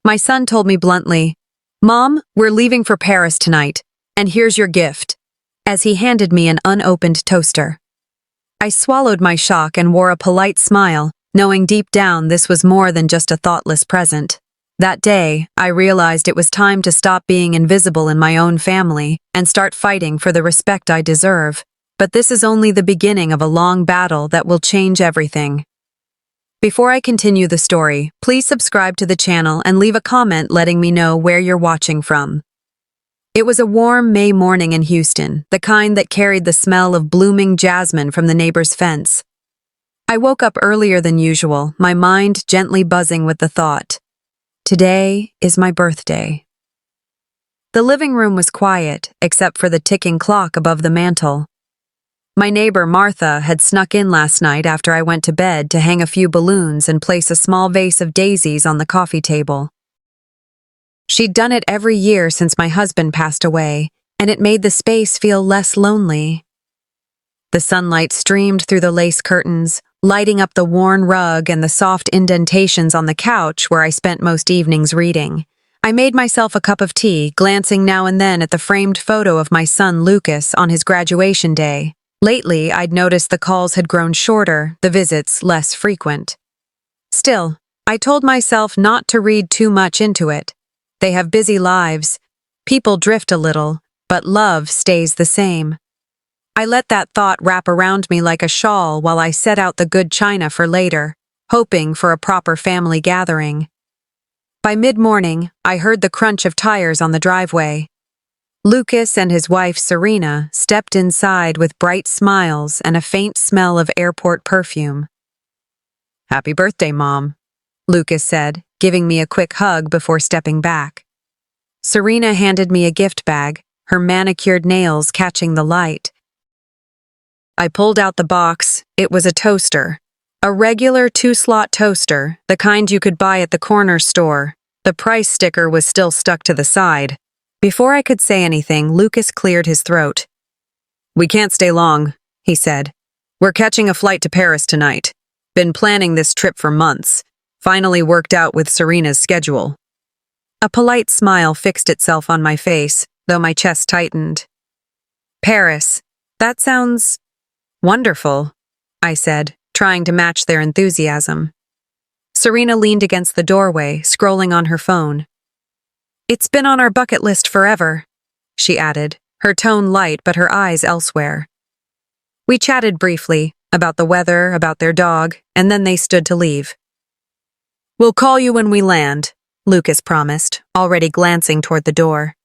My son told me bluntly, "Mom, we're leaving for Paris tonight, and here's your gift," as he handed me an unopened toaster. I swallowed my shock and wore a polite smile, knowing deep down this was more than just a thoughtless present. That day, I realized it was time to stop being invisible in my own family and start fighting for the respect I deserve. But this is only the beginning of a long battle that will change everything. Before I continue the story, please subscribe to the channel and leave a comment letting me know where you're watching from. It was a warm May morning in Houston, the kind that carried the smell of blooming jasmine from the neighbor's fence. I woke up earlier than usual, my mind gently buzzing with the thought, "Today is my birthday." The living room was quiet, except for the ticking clock above the mantel. My neighbor Martha had snuck in last night after I went to bed to hang a few balloons and place a small vase of daisies on the coffee table. She'd done it every year since my husband passed away, and it made the space feel less lonely. The sunlight streamed through the lace curtains, lighting up the worn rug and the soft indentations on the couch where I spent most evenings reading. I made myself a cup of tea, glancing now and then at the framed photo of my son Lucas on his graduation day. Lately, I'd noticed the calls had grown shorter, the visits less frequent. Still, I told myself not to read too much into it. They have busy lives. People drift a little, but love stays the same. I let that thought wrap around me like a shawl while I set out the good china for later, hoping for a proper family gathering. By mid-morning, I heard the crunch of tires on the driveway. Lucas and his wife Serena stepped inside with bright smiles and a faint smell of airport perfume. "Happy birthday, Mom," Lucas said, giving me a quick hug before stepping back. Serena handed me a gift bag, her manicured nails catching the light. I pulled out the box. It was a toaster. A regular 2-slot toaster, the kind you could buy at the corner store. The price sticker was still stuck to the side. Before I could say anything, Lucas cleared his throat. "We can't stay long," he said. "We're catching a flight to Paris tonight. Been planning this trip for months. Finally worked out with Serena's schedule." A polite smile fixed itself on my face, though my chest tightened. "Paris. That sounds wonderful," I said, trying to match their enthusiasm. Serena leaned against the doorway, scrolling on her phone. "It's been on our bucket list forever," she added, her tone light but her eyes elsewhere. We chatted briefly, about the weather, about their dog, and then they stood to leave. "We'll call you when we land," Lucas promised, already glancing toward the door.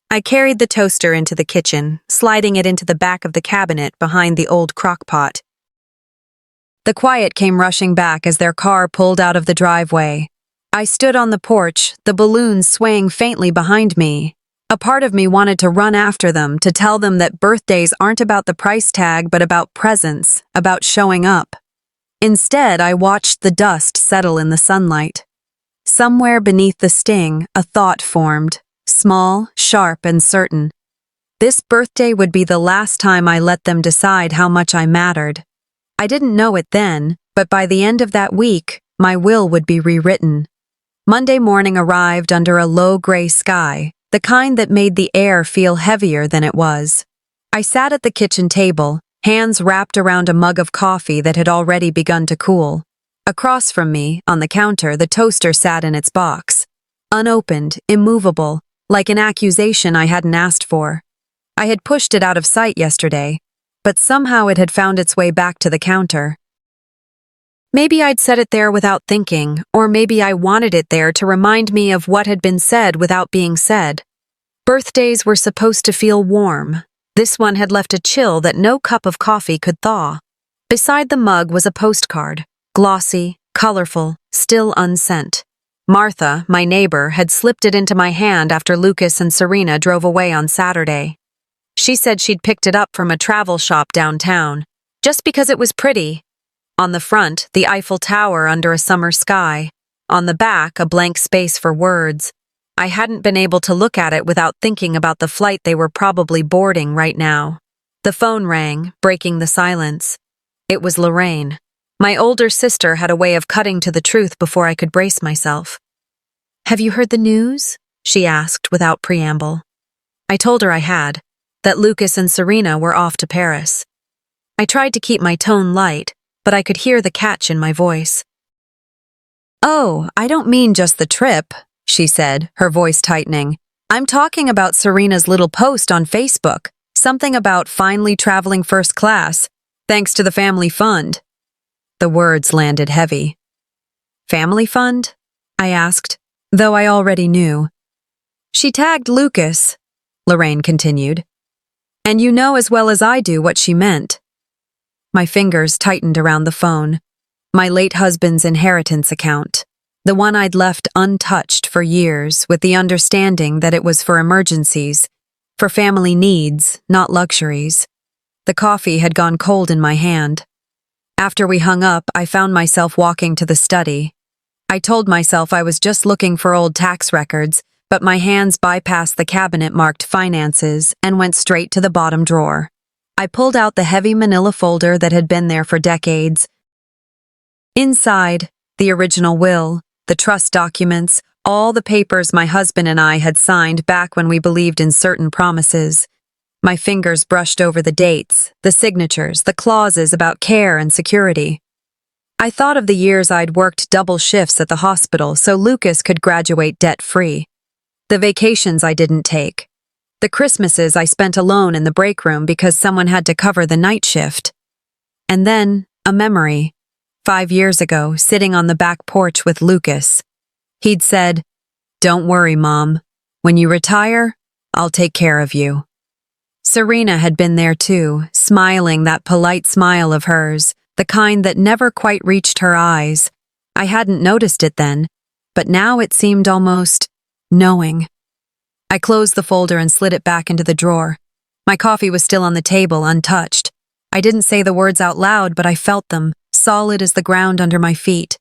I carried the toaster into the kitchen, sliding it into the back of the cabinet behind the old crock-pot. The quiet came rushing back as their car pulled out of the driveway. I stood on the porch, the balloons swaying faintly behind me. A part of me wanted to run after them, to tell them that birthdays aren't about the price tag but about presence, about showing up. Instead, I watched the dust settle in the sunlight. Somewhere beneath the sting, a thought formed, small, sharp, and certain. This birthday would be the last time I let them decide how much I mattered. I didn't know it then, but by the end of that week, my will would be rewritten. Monday morning arrived under a low gray sky, the kind that made the air feel heavier than it was. I sat at the kitchen table, hands wrapped around a mug of coffee that had already begun to cool. Across from me, on the counter, the toaster sat in its box. Unopened, immovable, like an accusation I hadn't asked for. I had pushed it out of sight yesterday, but somehow it had found its way back to the counter. Maybe I'd set it there without thinking, or maybe I wanted it there to remind me of what had been said without being said. Birthdays were supposed to feel warm. This one had left a chill that no cup of coffee could thaw. Beside the mug was a postcard, glossy, colorful, still unsent. Martha, my neighbor, had slipped it into my hand after Lucas and Serena drove away on Saturday. She said she'd picked it up from a travel shop downtown, just because it was pretty. On the front, the Eiffel Tower under a summer sky. On the back, a blank space for words. I hadn't been able to look at it without thinking about the flight they were probably boarding right now. The phone rang, breaking the silence. It was Lorraine. My older sister had a way of cutting to the truth before I could brace myself. "Have you heard the news?" she asked without preamble. I told her I had, that Lucas and Serena were off to Paris. I tried to keep my tone light, but I could hear the catch in my voice. "Oh, I don't mean just the trip," she said, her voice tightening. "I'm talking about Serena's little post on Facebook, something about finally traveling first class, thanks to the family fund." The words landed heavy. "Family fund?" I asked, though I already knew. "She tagged Lucas," Lorraine continued. "And you know as well as I do what she meant." My fingers tightened around the phone. My late husband's inheritance account, the one I'd left untouched for years with the understanding that it was for emergencies, for family needs, not luxuries. The coffee had gone cold in my hand. After we hung up, I found myself walking to the study. I told myself I was just looking for old tax records, but my hands bypassed the cabinet marked finances and went straight to the bottom drawer. I pulled out the heavy manila folder that had been there for decades. Inside, the original will, the trust documents, all the papers my husband and I had signed back when we believed in certain promises. My fingers brushed over the dates, the signatures, the clauses about care and security. I thought of the years I'd worked double shifts at the hospital so Lucas could graduate debt-free. The vacations I didn't take. The Christmases I spent alone in the break room because someone had to cover the night shift. And then, a memory. 5 years ago, sitting on the back porch with Lucas. He'd said, "Don't worry, Mom. When you retire, I'll take care of you." Serena had been there too, smiling that polite smile of hers, the kind that never quite reached her eyes. I hadn't noticed it then, but now it seemed almost knowing. I closed the folder and slid it back into the drawer. My coffee was still on the table, untouched. I didn't say the words out loud, but I felt them, solid as the ground under my feet.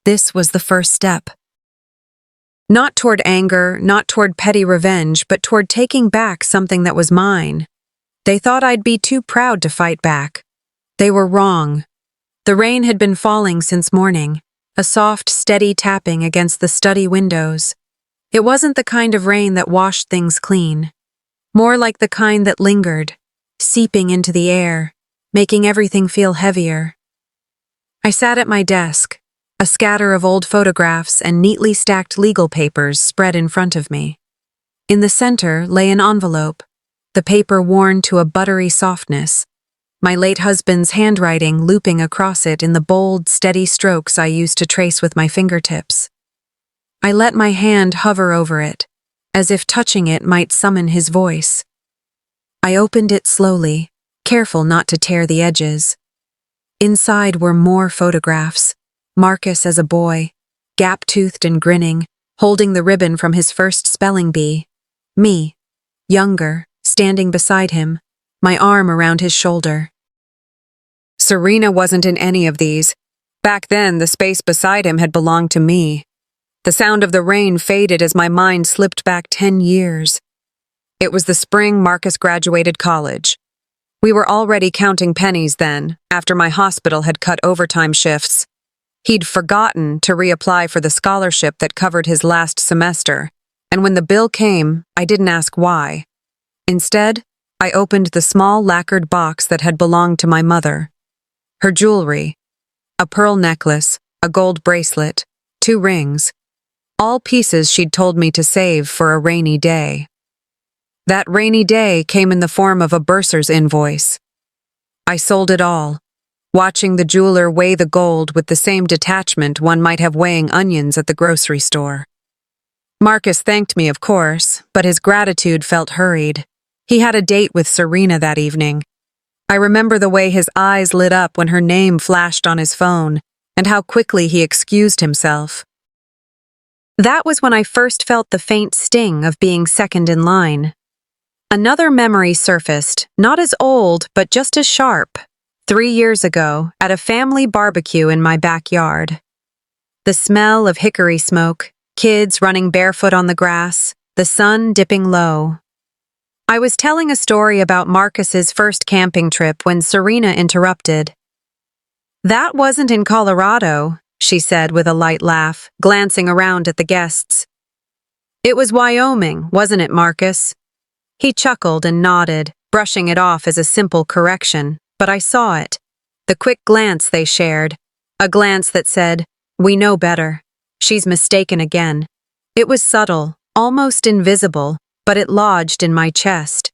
This was the first step. Not toward anger, not toward petty revenge, but toward taking back something that was mine. They thought I'd be too proud to fight back. They were wrong. The rain had been falling since morning, a soft, steady tapping against the study windows. It wasn't the kind of rain that washed things clean, more like the kind that lingered, seeping into the air, making everything feel heavier. I sat at my desk, a scatter of old photographs and neatly stacked legal papers spread in front of me. In the center lay an envelope, the paper worn to a buttery softness, my late husband's handwriting looping across it in the bold, steady strokes I used to trace with my fingertips. I let my hand hover over it, as if touching it might summon his voice. I opened it slowly, careful not to tear the edges. Inside were more photographs. Marcus as a boy, gap-toothed and grinning, holding the ribbon from his first spelling bee. Me, younger, standing beside him, my arm around his shoulder. Serena wasn't in any of these. Back then, the space beside him had belonged to me. The sound of the rain faded as my mind slipped back 10 years. It was the spring Marcus graduated college. We were already counting pennies then, after my hospital had cut overtime shifts. He'd forgotten to reapply for the scholarship that covered his last semester, and when the bill came, I didn't ask why. Instead, I opened the small lacquered box that had belonged to my mother. Her jewelry, a pearl necklace, a gold bracelet, 2 rings, all pieces she'd told me to save for a rainy day. That rainy day came in the form of a bursar's invoice. I sold it all, watching the jeweler weigh the gold with the same detachment one might have weighing onions at the grocery store. Marcus thanked me, of course, but his gratitude felt hurried. He had a date with Serena that evening. I remember the way his eyes lit up when her name flashed on his phone, and how quickly he excused himself. That was when I first felt the faint sting of being second in line. Another memory surfaced, not as old, but just as sharp. 3 years ago, at a family barbecue in my backyard. The smell of hickory smoke, kids running barefoot on the grass, the sun dipping low. I was telling a story about Marcus's first camping trip when Serena interrupted. "That wasn't in Colorado," she said with a light laugh, glancing around at the guests. It was Wyoming, wasn't it, Marcus? He chuckled and nodded, brushing it off as a simple correction, but I saw it. The quick glance they shared, a glance that said, "We know better. She's mistaken again." It was subtle, almost invisible, but it lodged in my chest.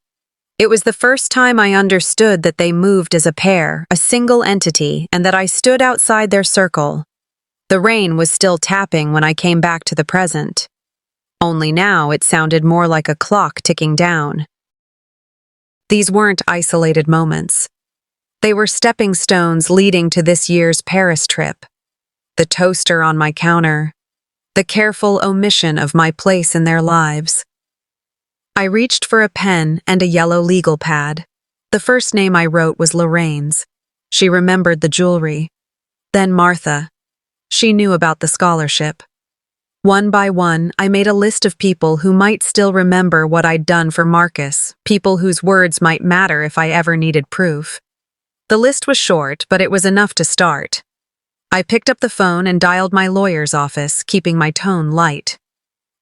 It was the first time I understood that they moved as a pair, a single entity, and that I stood outside their circle. The rain was still tapping when I came back to the present. Only now it sounded more like a clock ticking down. These weren't isolated moments. They were stepping stones leading to this year's Paris trip. The toaster on my counter, the careful omission of my place in their lives. I reached for a pen and a yellow legal pad. The first name I wrote was Lorraine's. She remembered the jewelry. Then Martha. She knew about the scholarship. One by one, I made a list of people who might still remember what I'd done for Marcus, people whose words might matter if I ever needed proof. The list was short, but it was enough to start. I picked up the phone and dialed my lawyer's office, keeping my tone light.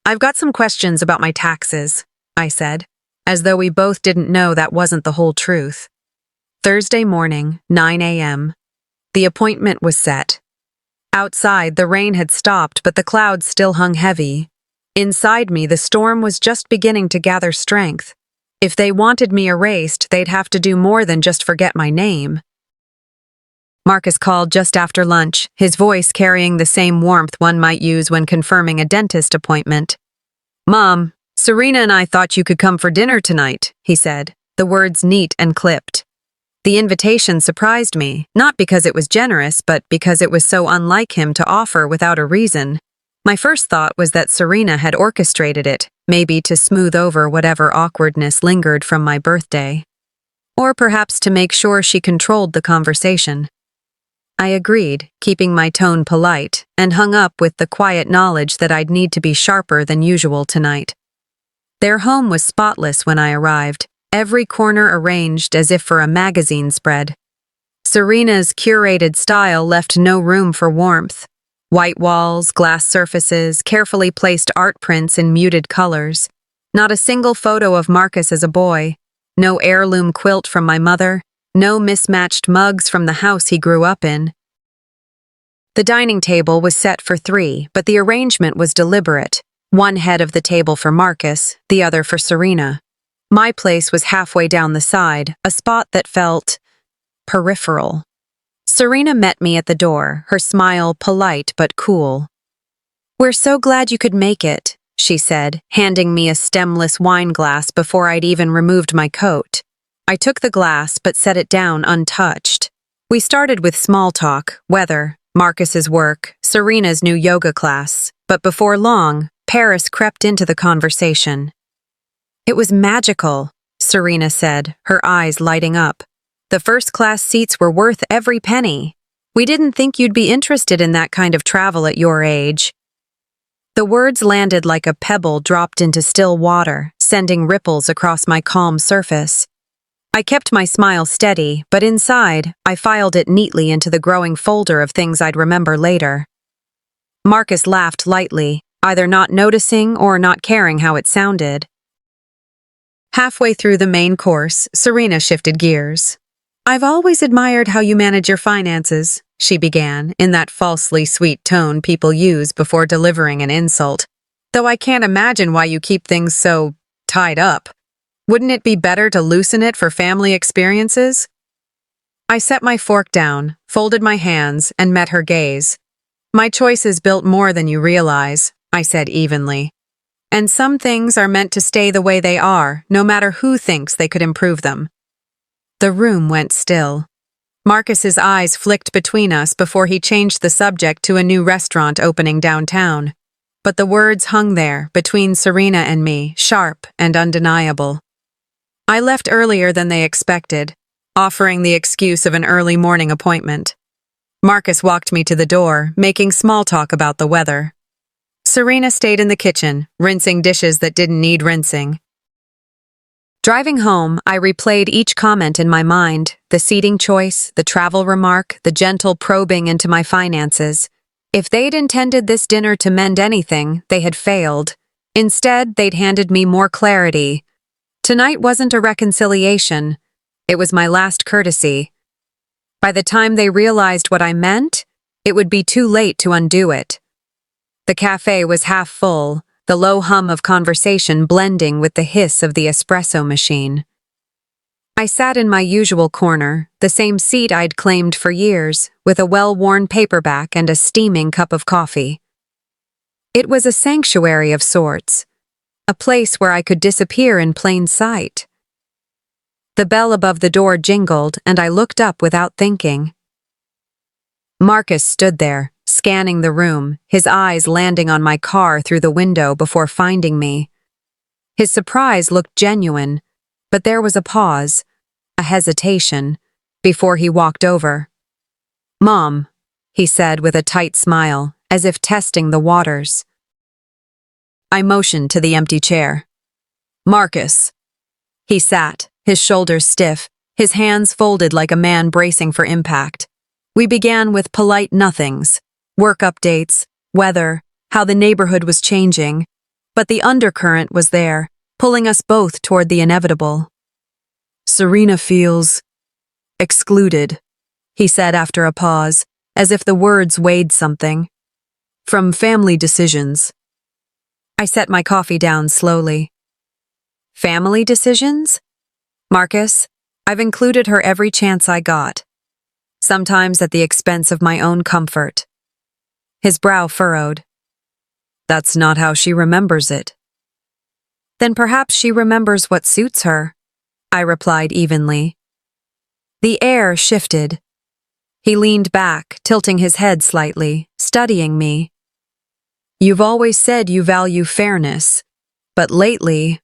"I've got some questions about my taxes," I said, as though we both didn't know that wasn't the whole truth. Thursday morning, 9 a.m. The appointment was set. Outside, the rain had stopped, but the clouds still hung heavy. Inside me, the storm was just beginning to gather strength. If they wanted me erased, they'd have to do more than just forget my name. Marcus called just after lunch, his voice carrying the same warmth one might use when confirming a dentist appointment. "Mom, Serena and I thought you could come for dinner tonight," he said, the words neat and clipped. The invitation surprised me, not because it was generous, but because it was so unlike him to offer without a reason. My first thought was that Serena had orchestrated it, maybe to smooth over whatever awkwardness lingered from my birthday. Or perhaps to make sure she controlled the conversation. I agreed, keeping my tone polite, and hung up with the quiet knowledge that I'd need to be sharper than usual tonight. Their home was spotless when I arrived, every corner arranged as if for a magazine spread. Serena's curated style left no room for warmth. White walls, glass surfaces, carefully placed art prints in muted colors. Not a single photo of Marcus as a boy. No heirloom quilt from my mother. No mismatched mugs from the house he grew up in. The dining table was set for 3, but the arrangement was deliberate. One head of the table for Marcus, the other for Serena. My place was halfway down the side, a spot that felt peripheral. Serena met me at the door, her smile polite but cool. "We're so glad you could make it," she said, handing me a stemless wine glass before I'd even removed my coat. I took the glass but set it down untouched. We started with small talk, weather, Marcus's work, Serena's new yoga class, but before long, Paris crept into the conversation. "It was magical," Serena said, her eyes lighting up. "The first-class seats were worth every penny. We didn't think you'd be interested in that kind of travel at your age." The words landed like a pebble dropped into still water, sending ripples across my calm surface. I kept my smile steady, but inside, I filed it neatly into the growing folder of things I'd remember later. Marcus laughed lightly, either not noticing or not caring how it sounded. Halfway through the main course, Serena shifted gears. "I've always admired how you manage your finances," she began, in that falsely sweet tone people use before delivering an insult. "Though I can't imagine why you keep things so tied up. Wouldn't it be better to loosen it for family experiences?" I set my fork down, folded my hands, and met her gaze. "My choice is built more than you realize," I said evenly. "And some things are meant to stay the way they are, no matter who thinks they could improve them." The room went still. Marcus's eyes flicked between us before he changed the subject to a new restaurant opening downtown. But the words hung there, between Serena and me, sharp and undeniable. I left earlier than they expected, offering the excuse of an early morning appointment. Marcus walked me to the door, making small talk about the weather. Serena stayed in the kitchen, rinsing dishes that didn't need rinsing. Driving home, I replayed each comment in my mind, the seating choice, the travel remark, the gentle probing into my finances. If they'd intended this dinner to mend anything, they had failed. Instead, they'd handed me more clarity. Tonight wasn't a reconciliation. It was my last courtesy. By the time they realized what I meant, it would be too late to undo it. The cafe was half full, the low hum of conversation blending with the hiss of the espresso machine. I sat in my usual corner, the same seat I'd claimed for years, with a well-worn paperback and a steaming cup of coffee. It was a sanctuary of sorts, a place where I could disappear in plain sight. The bell above the door jingled, and I looked up without thinking. Marcus stood there, scanning the room, his eyes landing on my car through the window before finding me. His surprise looked genuine, but there was a pause, a hesitation, before he walked over. "Mom," he said with a tight smile, as if testing the waters. I motioned to the empty chair. "Marcus." He sat, his shoulders stiff, his hands folded like a man bracing for impact. We began with polite nothings, work updates, weather, how the neighborhood was changing, but the undercurrent was there, pulling us both toward the inevitable. "Serena feels excluded," he said after a pause, as if the words weighed something. "From family decisions." I set my coffee down slowly. "Family decisions? Marcus, I've included her every chance I got, sometimes at the expense of my own comfort." His brow furrowed. "That's not how she remembers it." "Then perhaps she remembers what suits her," I replied evenly. The air shifted. He leaned back, tilting his head slightly, studying me. "You've always said you value fairness, but lately,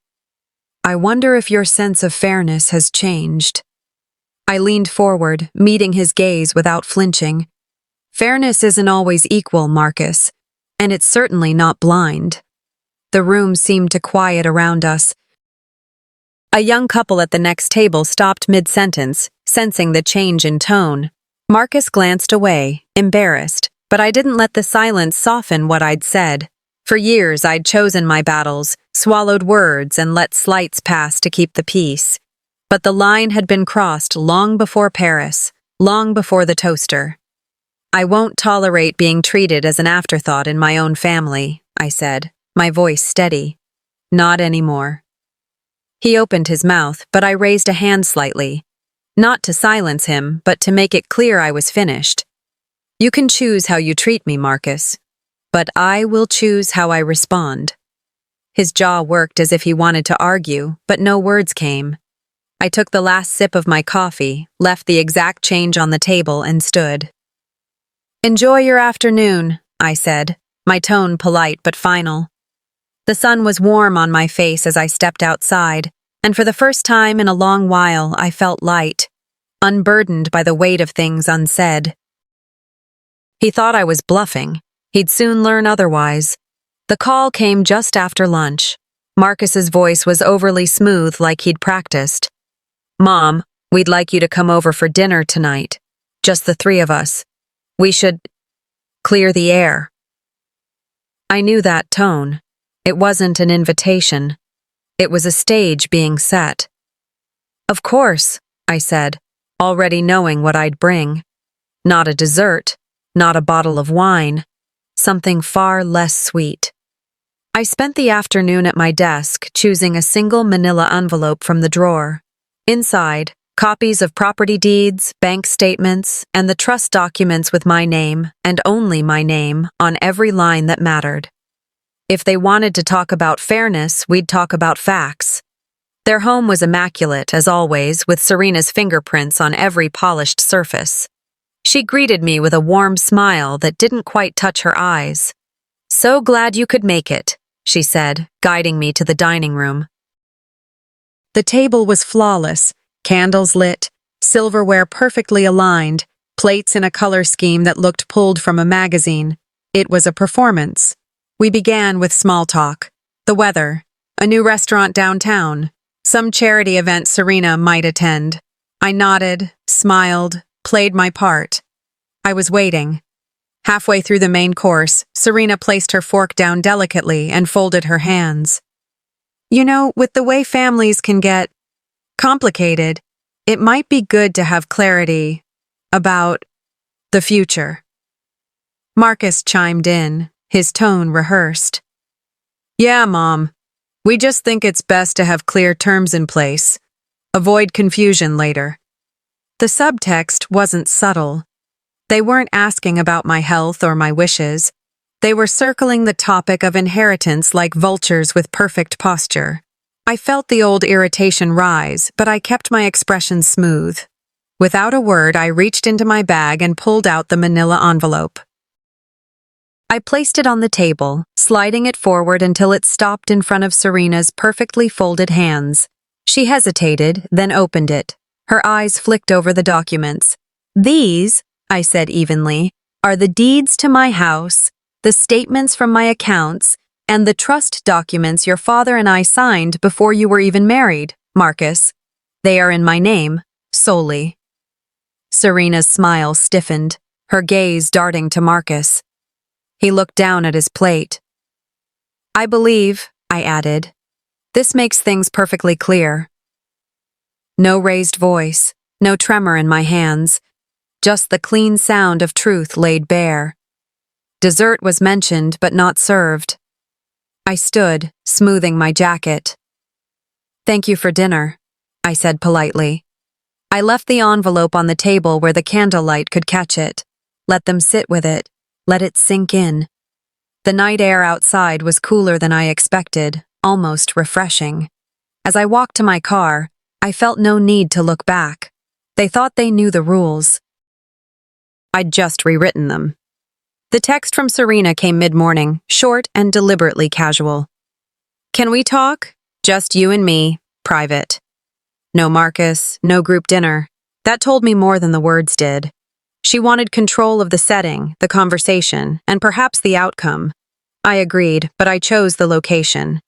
I wonder if your sense of fairness has changed." I leaned forward, meeting his gaze without flinching. "Fairness isn't always equal, Marcus, and it's certainly not blind." The room seemed to quiet around us. A young couple at the next table stopped mid-sentence, sensing the change in tone. Marcus glanced away, embarrassed, but I didn't let the silence soften what I'd said. For years, I'd chosen my battles, swallowed words, and let slights pass to keep the peace. But the line had been crossed long before Paris, long before the toaster. "I won't tolerate being treated as an afterthought in my own family," I said, my voice steady. "Not anymore." He opened his mouth, but I raised a hand slightly. Not to silence him, but to make it clear I was finished. "You can choose how you treat me, Marcus, but I will choose how I respond." His jaw worked as if he wanted to argue, but no words came. I took the last sip of my coffee, left the exact change on the table, and stood. "Enjoy your afternoon," I said, my tone polite but final. The sun was warm on my face as I stepped outside, and for the first time in a long while I felt light, unburdened by the weight of things unsaid. He thought I was bluffing. He'd soon learn otherwise. The call came just after lunch. Marcus's voice was overly smooth, like he'd practiced. "Mom, we'd like you to come over for dinner tonight. Just the three of us. We should clear the air." I knew that tone. It wasn't an invitation. It was a stage being set. "Of course," I said, already knowing what I'd bring. Not a dessert, not a bottle of wine, something far less sweet. I spent the afternoon at my desk, choosing a single manila envelope from the drawer. Inside, copies of property deeds, bank statements, and the trust documents with my name, and only my name, on every line that mattered. If they wanted to talk about fairness, we'd talk about facts. Their home was immaculate, as always, with Serena's fingerprints on every polished surface. She greeted me with a warm smile that didn't quite touch her eyes. "So glad you could make it," she said, guiding me to the dining room. The table was flawless, candles lit, silverware perfectly aligned, plates in a color scheme that looked pulled from a magazine. It was a performance. We began with small talk. The weather, a new restaurant downtown, some charity event Serena might attend. I nodded, smiled, played my part. I was waiting. Halfway through the main course, Serena placed her fork down delicately and folded her hands. You know, with the way families can get complicated, it might be good to have clarity about the future. Marcus chimed in, his tone rehearsed. Yeah, Mom. We just think it's best to have clear terms in place. Avoid confusion later. The subtext wasn't subtle. They weren't asking about my health or my wishes. They were circling the topic of inheritance like vultures with perfect posture. I felt the old irritation rise, but I kept my expression smooth. Without a word, I reached into my bag and pulled out the manila envelope. I placed it on the table, sliding it forward until it stopped in front of Serena's perfectly folded hands. She hesitated, then opened it. Her eyes flicked over the documents. These, I said evenly, are the deeds to my house, the statements from my accounts, and the trust documents your father and I signed before you were even married, Marcus. They are in my name, solely. Serena's smile stiffened, her gaze darting to Marcus. He looked down at his plate. I believe, I added. This makes things perfectly clear. No raised voice, no tremor in my hands, just the clean sound of truth laid bare. Dessert was mentioned but not served. I stood, smoothing my jacket. Thank you for dinner, I said politely. I left the envelope on the table where the candlelight could catch it. Let them sit with it. Let it sink in. The night air outside was cooler than I expected, almost refreshing. As I walked to my car, I felt no need to look back. They thought they knew the rules. I'd just rewritten them. The text from Serena came mid-morning, short and deliberately casual. Can we talk? Just you and me, private. No Marcus, no group dinner. That told me more than the words did. She wanted control of the setting, the conversation, and perhaps the outcome. I agreed, but I chose the location.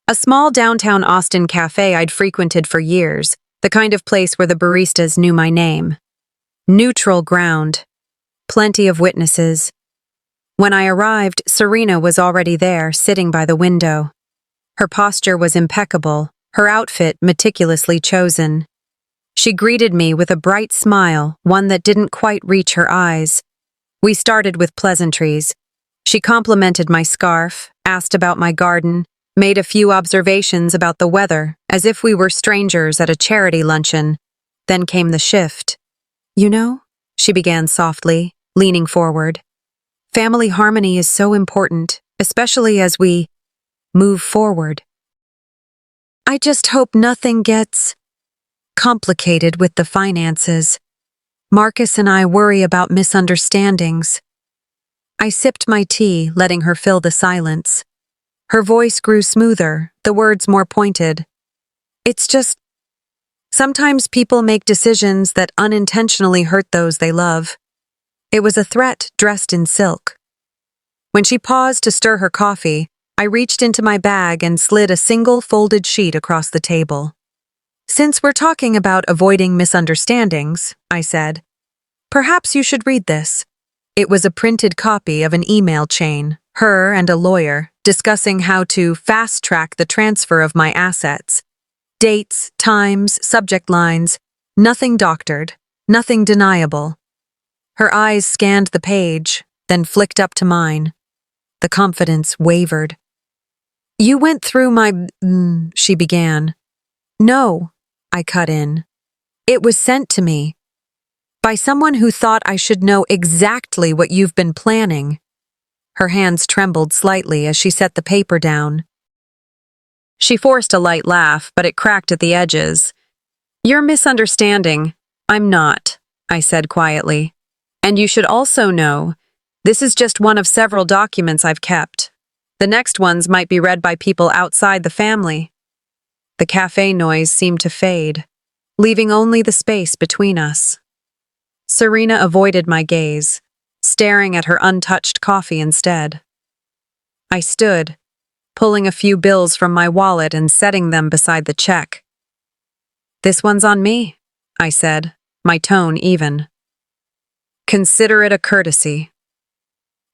A small downtown Austin cafe I'd frequented for years, the kind of place where the baristas knew my name. Neutral ground. Plenty of witnesses. When I arrived, Serena was already there, sitting by the window. Her posture was impeccable, her outfit meticulously chosen. She greeted me with a bright smile, one that didn't quite reach her eyes. We started with pleasantries. She complimented my scarf, asked about my garden, made a few observations about the weather, as if we were strangers at a charity luncheon. Then came the shift. You know, she began softly, leaning forward. Family harmony is so important, especially as we move forward. I just hope nothing gets complicated with the finances. Marcus and I worry about misunderstandings. I sipped my tea, letting her fill the silence. Her voice grew smoother, the words more pointed. It's just, sometimes people make decisions that unintentionally hurt those they love. It was a threat dressed in silk. When she paused to stir her coffee, I reached into my bag and slid a single folded sheet across the table. Since we're talking about avoiding misunderstandings, I said, perhaps you should read this. It was a printed copy of an email chain, her and a lawyer, discussing how to fast-track the transfer of my assets. Dates, times, subject lines, nothing doctored, nothing deniable. Her eyes scanned the page, then flicked up to mine. The confidence wavered. You went through my... she began. No, I cut in. It was sent to me. By someone who thought I should know exactly what you've been planning. Her hands trembled slightly as she set the paper down. She forced a light laugh, but it cracked at the edges. You're misunderstanding. I'm not, I said quietly. And you should also know, this is just one of several documents I've kept. The next ones might be read by people outside the family. The cafe noise seemed to fade, leaving only the space between us. Serena avoided my gaze, staring at her untouched coffee instead. I stood, pulling a few bills from my wallet and setting them beside the check. This one's on me, I said, my tone even. Consider it a courtesy.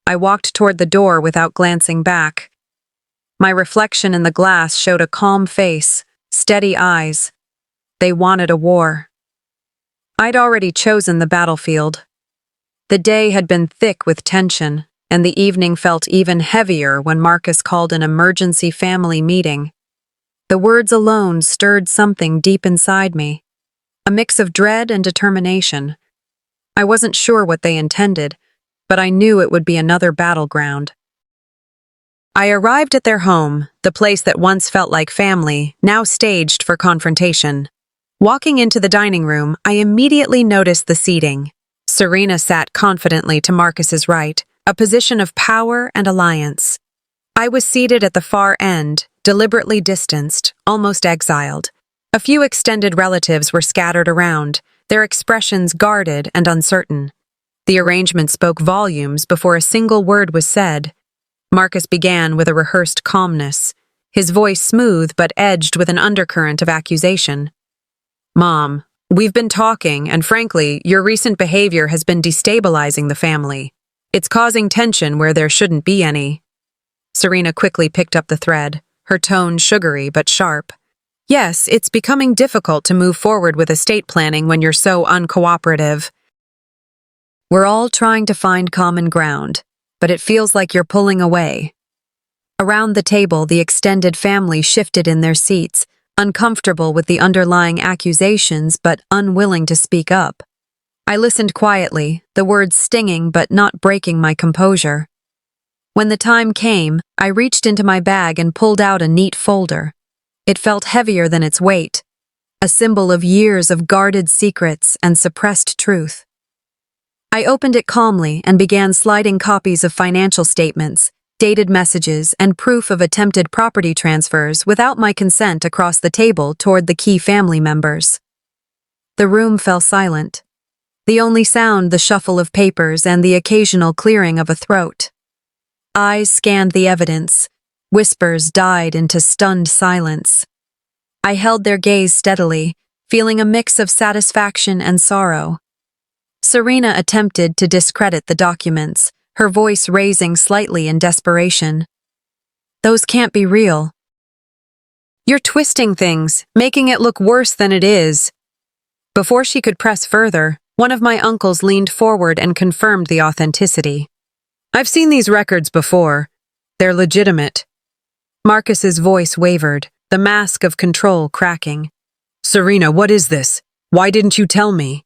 I walked toward the door without glancing back. My reflection in the glass showed a calm face, steady eyes. They wanted a war. I'd already chosen the battlefield. The day had been thick with tension, and the evening felt even heavier when Marcus called an emergency family meeting. The words alone stirred something deep inside me, a mix of dread and determination. I wasn't sure what they intended, but I knew it would be another battleground. I arrived at their home, the place that once felt like family, now staged for confrontation. Walking into the dining room, I immediately noticed the seating. Serena sat confidently to Marcus's right, a position of power and alliance. I was seated at the far end, deliberately distanced, almost exiled. A few extended relatives were scattered around, their expressions guarded and uncertain. The arrangement spoke volumes before a single word was said. Marcus began with a rehearsed calmness, his voice smooth but edged with an undercurrent of accusation. "Mom, we've been talking, and frankly, your recent behavior has been destabilizing the family. It's causing tension where there shouldn't be any." Serena quickly picked up the thread, her tone sugary but sharp. "Yes, it's becoming difficult to move forward with estate planning when you're so uncooperative. We're all trying to find common ground, but it feels like you're pulling away." Around the table, the extended family shifted in their seats, uncomfortable with the underlying accusations but unwilling to speak up. I listened quietly, the words stinging but not breaking my composure. When the time came, I reached into my bag and pulled out a neat folder. It felt heavier than its weight, a symbol of years of guarded secrets and suppressed truth. I opened it calmly and began sliding copies of financial statements, dated messages, and proof of attempted property transfers without my consent across the table toward the key family members. The room fell silent. The only sound the shuffle of papers and the occasional clearing of a throat. Eyes scanned the evidence. Whispers died into stunned silence. I held their gaze steadily, feeling a mix of satisfaction and sorrow. Serena attempted to discredit the documents, her voice raising slightly in desperation. "Those can't be real. You're twisting things, making it look worse than it is." Before she could press further, one of my uncles leaned forward and confirmed the authenticity. "I've seen these records before. They're legitimate." Marcus's voice wavered, the mask of control cracking. "Serena, what is this? Why didn't you tell me?"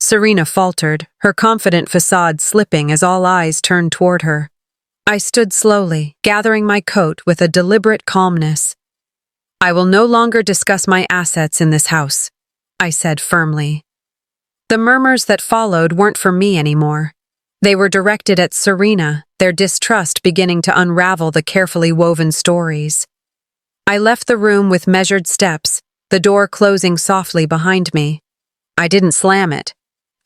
Serena faltered, her confident facade slipping as all eyes turned toward her. I stood slowly, gathering my coat with a deliberate calmness. "I will no longer discuss my assets in this house," I said firmly. The murmurs that followed weren't for me anymore. They were directed at Serena, their distrust beginning to unravel the carefully woven stories. I left the room with measured steps, the door closing softly behind me. I didn't slam it.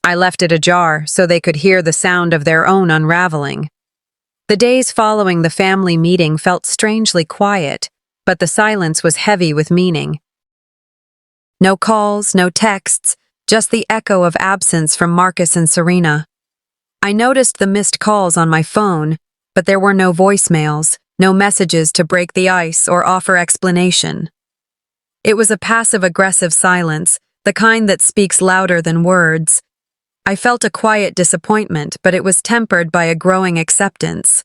I left it ajar so they could hear the sound of their own unraveling. The days following the family meeting felt strangely quiet, but the silence was heavy with meaning. No calls, no texts, just the echo of absence from Marcus and Serena. I noticed the missed calls on my phone, but there were no voicemails, no messages to break the ice or offer explanation. It was a passive-aggressive silence, the kind that speaks louder than words. I felt a quiet disappointment, but it was tempered by a growing acceptance.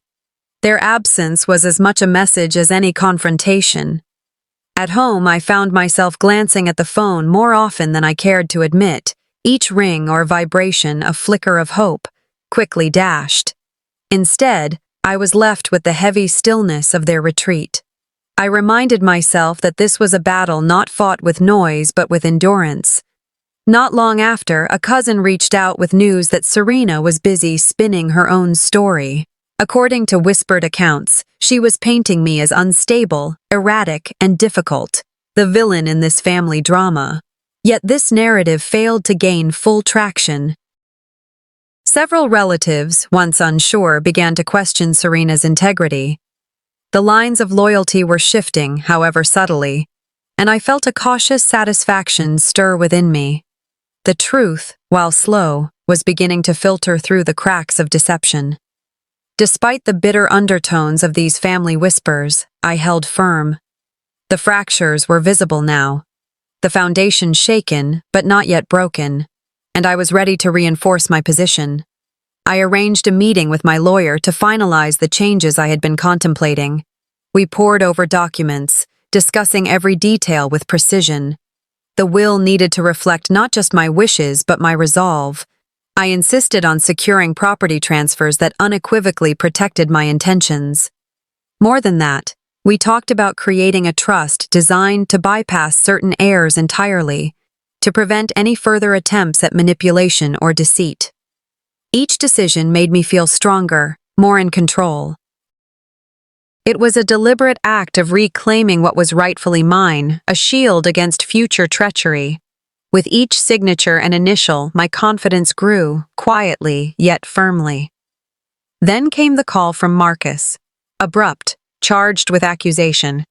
Their absence was as much a message as any confrontation. At home, I found myself glancing at the phone more often than I cared to admit, each ring or vibration a flicker of hope, quickly dashed. Instead, I was left with the heavy stillness of their retreat. I reminded myself that this was a battle not fought with noise but with endurance. Not long after, a cousin reached out with news that Serena was busy spinning her own story. According to whispered accounts, she was painting me as unstable, erratic, and difficult, the villain in this family drama. Yet this narrative failed to gain full traction. Several relatives, once unsure, began to question Serena's integrity. The lines of loyalty were shifting, however subtly, and I felt a cautious satisfaction stir within me. The truth, while slow, was beginning to filter through the cracks of deception. Despite the bitter undertones of these family whispers, I held firm. The fractures were visible now, the foundation shaken but not yet broken, and I was ready to reinforce my position. I arranged a meeting with my lawyer to finalize the changes I had been contemplating. We pored over documents, discussing every detail with precision. The will needed to reflect not just my wishes but my resolve. I insisted on securing property transfers that unequivocally protected my intentions. More than that, we talked about creating a trust designed to bypass certain heirs entirely, to prevent any further attempts at manipulation or deceit. Each decision made me feel stronger, more in control. It was a deliberate act of reclaiming what was rightfully mine, a shield against future treachery. With each signature and initial, my confidence grew, quietly yet firmly. Then came the call from Marcus, abrupt, charged with accusation.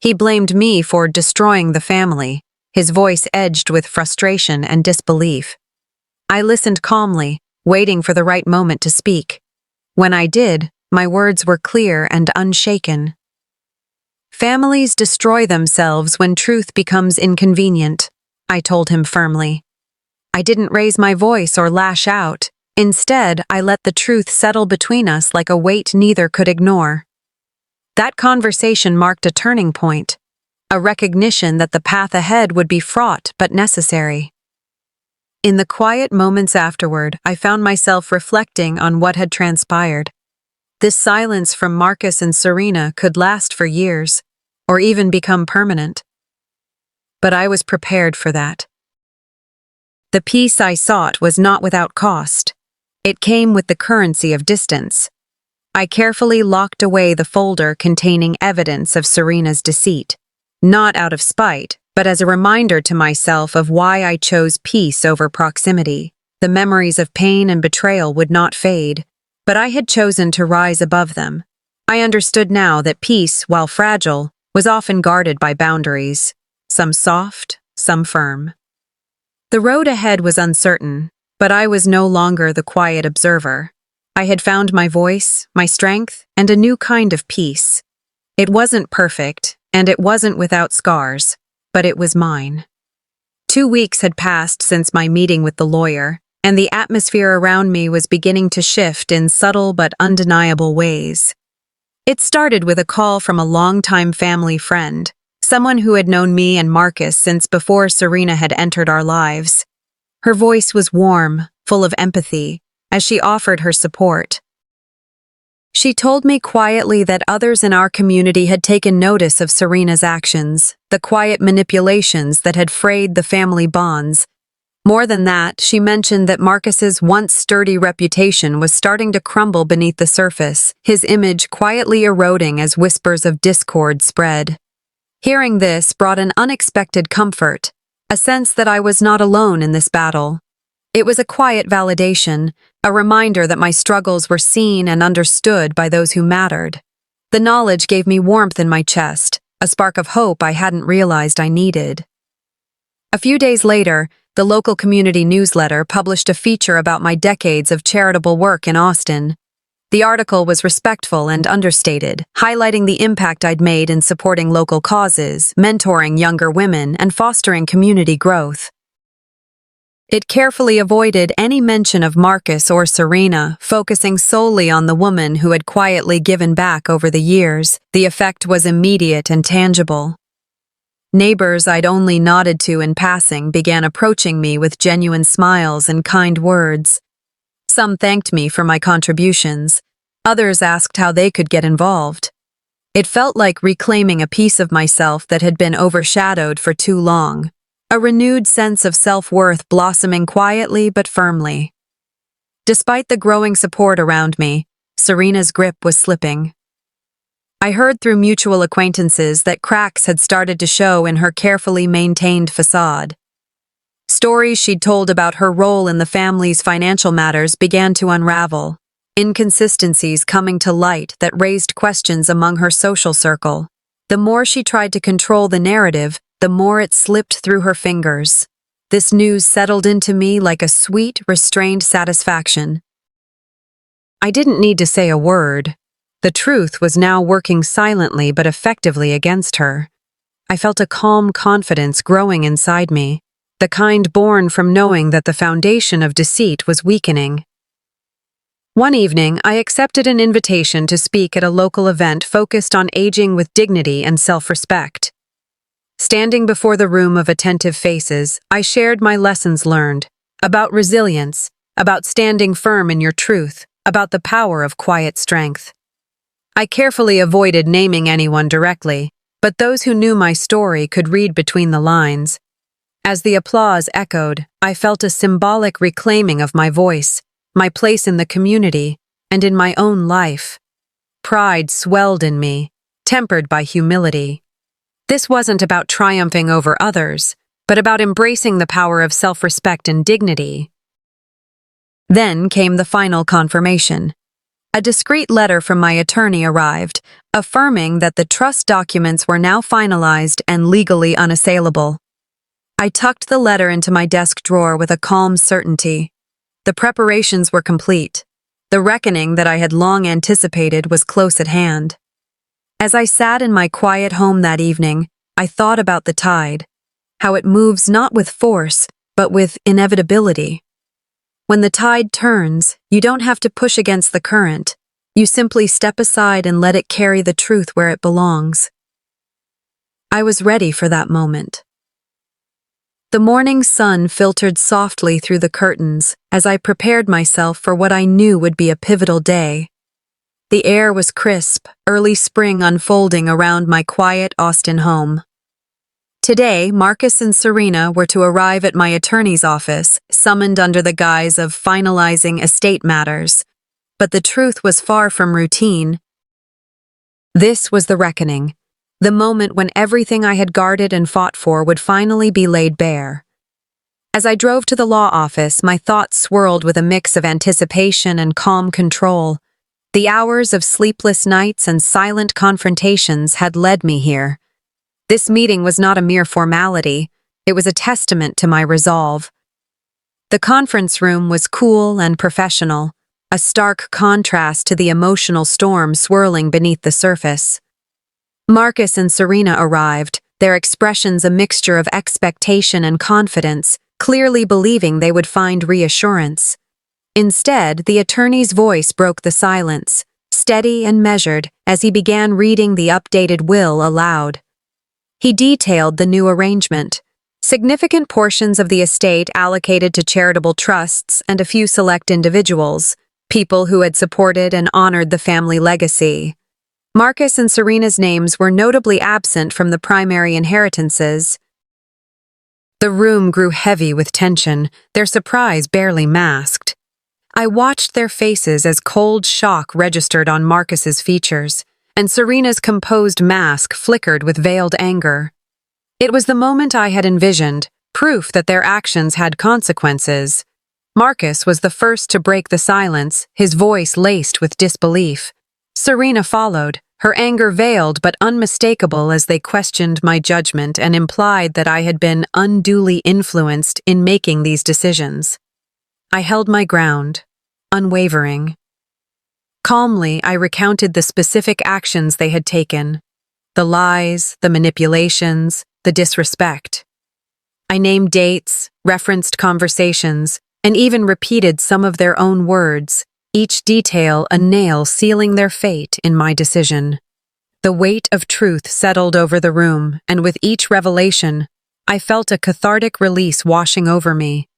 He blamed me for destroying the family, his voice edged with frustration and disbelief. I listened calmly, waiting for the right moment to speak. When I did, my words were clear and unshaken. Families destroy themselves when truth becomes inconvenient, I told him firmly. I didn't raise my voice or lash out. Instead, I let the truth settle between us like a weight neither could ignore. That conversation marked a turning point, a recognition that the path ahead would be fraught but necessary. In the quiet moments afterward, I found myself reflecting on what had transpired. This silence from Marcus and Serena could last for years, or even become permanent. But I was prepared for that. The peace I sought was not without cost. It came with the currency of distance. I carefully locked away the folder containing evidence of Serena's deceit, not out of spite, but as a reminder to myself of why I chose peace over proximity. The memories of pain and betrayal would not fade, but I had chosen to rise above them. I understood now that peace, while fragile, was often guarded by boundaries, some soft, some firm. The road ahead was uncertain, but I was no longer the quiet observer. I had found my voice, my strength, and a new kind of peace. It wasn't perfect, and it wasn't without scars, but it was mine. 2 weeks had passed since my meeting with the lawyer, and the atmosphere around me was beginning to shift in subtle but undeniable ways. It started with a call from a longtime family friend, someone who had known me and Marcus since before Serena had entered our lives. Her voice was warm, full of empathy, as she offered her support. She told me quietly that others in our community had taken notice of Serena's actions, the quiet manipulations that had frayed the family bonds. More than that, she mentioned that Marcus's once sturdy reputation was starting to crumble beneath the surface, his image quietly eroding as whispers of discord spread. Hearing this brought an unexpected comfort, a sense that I was not alone in this battle. It was a quiet validation, a reminder that my struggles were seen and understood by those who mattered. The knowledge gave me warmth in my chest, a spark of hope I hadn't realized I needed. A few days later, the local community newsletter published a feature about my decades of charitable work in Austin. The article was respectful and understated, highlighting the impact I'd made in supporting local causes, mentoring younger women, and fostering community growth. It carefully avoided any mention of Marcus or Serena, focusing solely on the woman who had quietly given back over the years. The effect was immediate and tangible. Neighbors I'd only nodded to in passing began approaching me with genuine smiles and kind words. Some thanked me for my contributions. Others asked how they could get involved. It felt like reclaiming a piece of myself that had been overshadowed for too long. A renewed sense of self-worth blossoming quietly but firmly. Despite the growing support around me, Serena's grip was slipping. I heard through mutual acquaintances that cracks had started to show in her carefully maintained facade. Stories she'd told about her role in the family's financial matters began to unravel, inconsistencies coming to light that raised questions among her social circle. The more she tried to control the narrative, the more it slipped through her fingers. This news settled into me like a sweet, restrained satisfaction. I didn't need to say a word. The truth was now working silently but effectively against her. I felt a calm confidence growing inside me, the kind born from knowing that the foundation of deceit was weakening. One evening, I accepted an invitation to speak at a local event focused on aging with dignity and self-respect. Standing before the room of attentive faces, I shared my lessons learned about resilience, about standing firm in your truth, about the power of quiet strength. I carefully avoided naming anyone directly, but those who knew my story could read between the lines. As the applause echoed, I felt a symbolic reclaiming of my voice, my place in the community, and in my own life. Pride swelled in me, tempered by humility. This wasn't about triumphing over others, but about embracing the power of self-respect and dignity. Then came the final confirmation. A discreet letter from my attorney arrived, affirming that the trust documents were now finalized and legally unassailable. I tucked the letter into my desk drawer with a calm certainty. The preparations were complete. The reckoning that I had long anticipated was close at hand. As I sat in my quiet home that evening, I thought about the tide, how it moves not with force, but with inevitability. When the tide turns, you don't have to push against the current. You simply step aside and let it carry the truth where it belongs. I was ready for that moment. The morning sun filtered softly through the curtains as I prepared myself for what I knew would be a pivotal day. The air was crisp, early spring unfolding around my quiet Austin home. Today, Marcus and Serena were to arrive at my attorney's office, summoned under the guise of finalizing estate matters. But the truth was far from routine. This was the reckoning, the moment when everything I had guarded and fought for would finally be laid bare. As I drove to the law office, my thoughts swirled with a mix of anticipation and calm control. The hours of sleepless nights and silent confrontations had led me here. This meeting was not a mere formality, it was a testament to my resolve. The conference room was cool and professional, a stark contrast to the emotional storm swirling beneath the surface. Marcus and Serena arrived, their expressions a mixture of expectation and confidence, clearly believing they would find reassurance. Instead, the attorney's voice broke the silence, steady and measured, as he began reading the updated will aloud. He detailed the new arrangement, significant portions of the estate allocated to charitable trusts and a few select individuals, people who had supported and honored the family legacy. Marcus and Serena's names were notably absent from the primary inheritances. The room grew heavy with tension, their surprise barely masked. I watched their faces as cold shock registered on Marcus's features, and Serena's composed mask flickered with veiled anger. It was the moment I had envisioned, proof that their actions had consequences. Marcus was the first to break the silence, his voice laced with disbelief. Serena followed, her anger veiled but unmistakable as they questioned my judgment and implied that I had been unduly influenced in making these decisions. I held my ground, unwavering. Calmly, I recounted the specific actions they had taken, the lies, the manipulations, the disrespect. I named dates, referenced conversations, and even repeated some of their own words, each detail a nail sealing their fate in my decision. The weight of truth settled over the room, and with each revelation, I felt a cathartic release washing over me.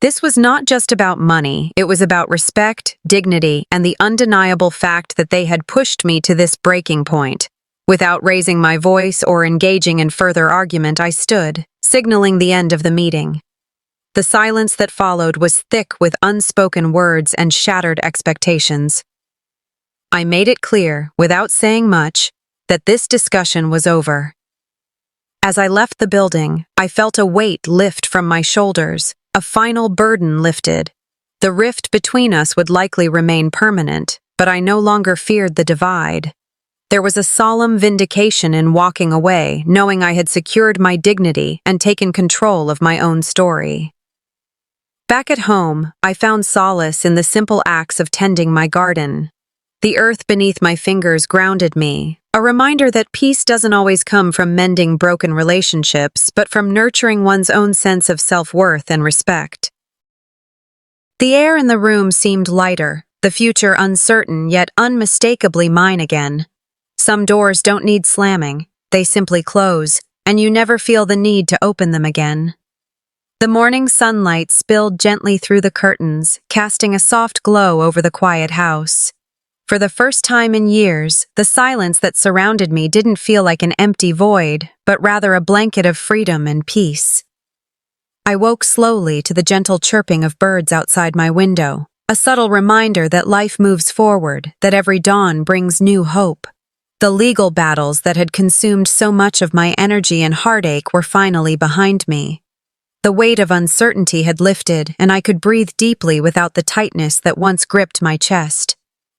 This was not just about money, it was about respect, dignity, and the undeniable fact that they had pushed me to this breaking point. Without raising my voice or engaging in further argument, I stood, signaling the end of the meeting. The silence that followed was thick with unspoken words and shattered expectations. I made it clear, without saying much, that this discussion was over. As I left the building, I felt a weight lift from my shoulders, a final burden lifted. The rift between us would likely remain permanent, but I no longer feared the divide. There was a solemn vindication in walking away, knowing I had secured my dignity and taken control of my own story. Back at home, I found solace in the simple acts of tending my garden. The earth beneath my fingers grounded me, a reminder that peace doesn't always come from mending broken relationships, but from nurturing one's own sense of self-worth and respect. The air in the room seemed lighter, the future uncertain yet unmistakably mine again. Some doors don't need slamming, they simply close, and you never feel the need to open them again. The morning sunlight spilled gently through the curtains, casting a soft glow over the quiet house. For the first time in years, the silence that surrounded me didn't feel like an empty void, but rather a blanket of freedom and peace. I woke slowly to the gentle chirping of birds outside my window, a subtle reminder that life moves forward, that every dawn brings new hope. The legal battles that had consumed so much of my energy and heartache were finally behind me. The weight of uncertainty had lifted, and I could breathe deeply without the tightness that once gripped my chest.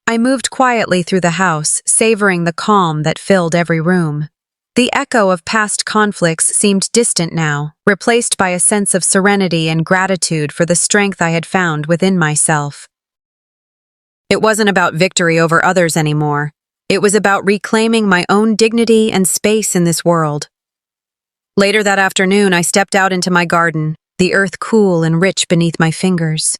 I moved quietly through the house, savoring the calm that filled every room. The echo of past conflicts seemed distant now, replaced by a sense of serenity and gratitude for the strength I had found within myself. It wasn't about victory over others anymore. It was about reclaiming my own dignity and space in this world. Later that afternoon, I stepped out into my garden, the earth cool and rich beneath my fingers.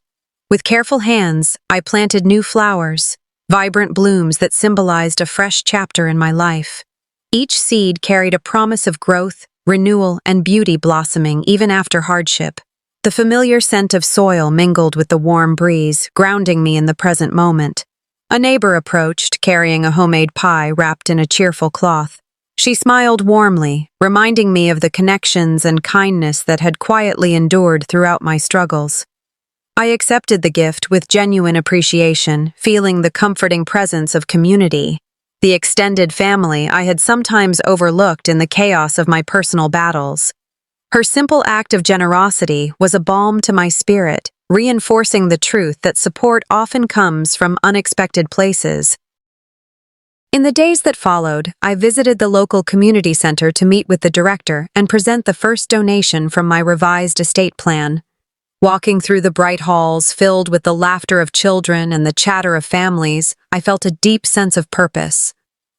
With careful hands, I planted new flowers, vibrant blooms that symbolized a fresh chapter in my life. Each seed carried a promise of growth, renewal, and beauty blossoming even after hardship. The familiar scent of soil mingled with the warm breeze, grounding me in the present moment. A neighbor approached, carrying a homemade pie wrapped in a cheerful cloth. She smiled warmly, reminding me of the connections and kindness that had quietly endured throughout my struggles. I accepted the gift with genuine appreciation, feeling the comforting presence of community, the extended family I had sometimes overlooked in the chaos of my personal battles. Her simple act of generosity was a balm to my spirit, reinforcing the truth that support often comes from unexpected places. In the days that followed, I visited the local community center to meet with the director and present the first donation from my revised estate plan. Walking through the bright halls filled with the laughter of children and the chatter of families, I felt a deep sense of purpose.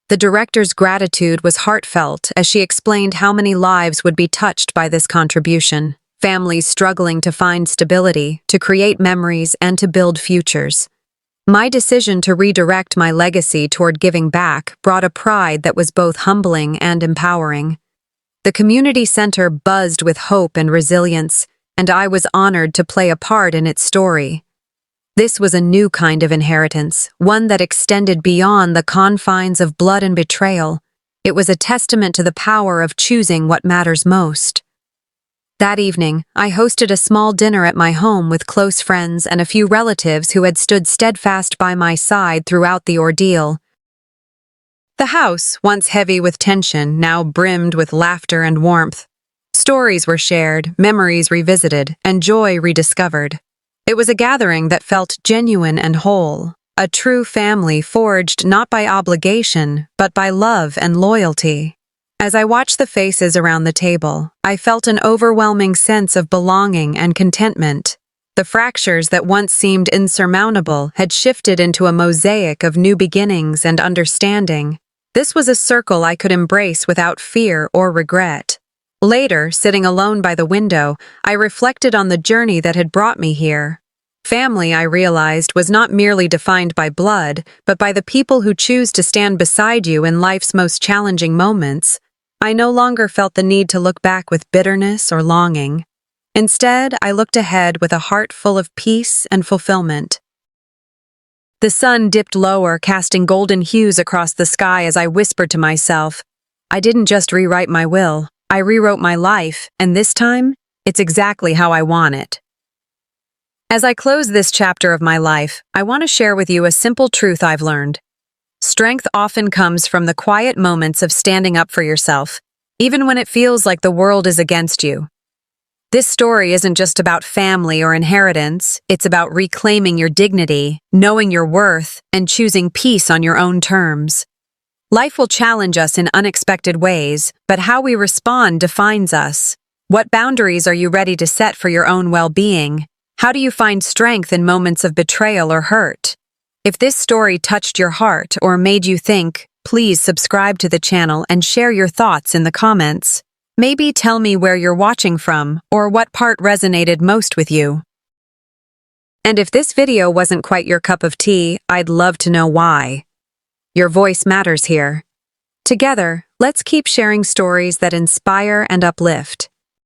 The director's gratitude was heartfelt as she explained how many lives would be touched by this contribution, families struggling to find stability, to create memories, and to build futures. My decision to redirect my legacy toward giving back brought a pride that was both humbling and empowering. The community center buzzed with hope and resilience, and I was honored to play a part in its story. This was a new kind of inheritance, one that extended beyond the confines of blood and betrayal. It was a testament to the power of choosing what matters most. That evening, I hosted a small dinner at my home with close friends and a few relatives who had stood steadfast by my side throughout the ordeal. The house, once heavy with tension, now brimmed with laughter and warmth. Stories were shared, memories revisited, and joy rediscovered. It was a gathering that felt genuine and whole, a true family forged not by obligation, but by love and loyalty. As I watched the faces around the table, I felt an overwhelming sense of belonging and contentment. The fractures that once seemed insurmountable had shifted into a mosaic of new beginnings and understanding. This was a circle I could embrace without fear or regret. Later, sitting alone by the window, I reflected on the journey that had brought me here. Family, I realized, was not merely defined by blood, but by the people who choose to stand beside you in life's most challenging moments. I no longer felt the need to look back with bitterness or longing. Instead, I looked ahead with a heart full of peace and fulfillment. The sun dipped lower, casting golden hues across the sky as I whispered to myself, I didn't just rewrite my will. I rewrote my life, and this time, it's exactly how I want it. As I close this chapter of my life, I want to share with you a simple truth I've learned. Strength often comes from the quiet moments of standing up for yourself, even when it feels like the world is against you. This story isn't just about family or inheritance, it's about reclaiming your dignity, knowing your worth, and choosing peace on your own terms. Life will challenge us in unexpected ways, but how we respond defines us. What boundaries are you ready to set for your own well-being? How do you find strength in moments of betrayal or hurt? If this story touched your heart or made you think, please subscribe to the channel and share your thoughts in the comments. Maybe tell me where you're watching from or what part resonated most with you. And if this video wasn't quite your cup of tea, I'd love to know why. Your voice matters here. Together, let's keep sharing stories that inspire and uplift.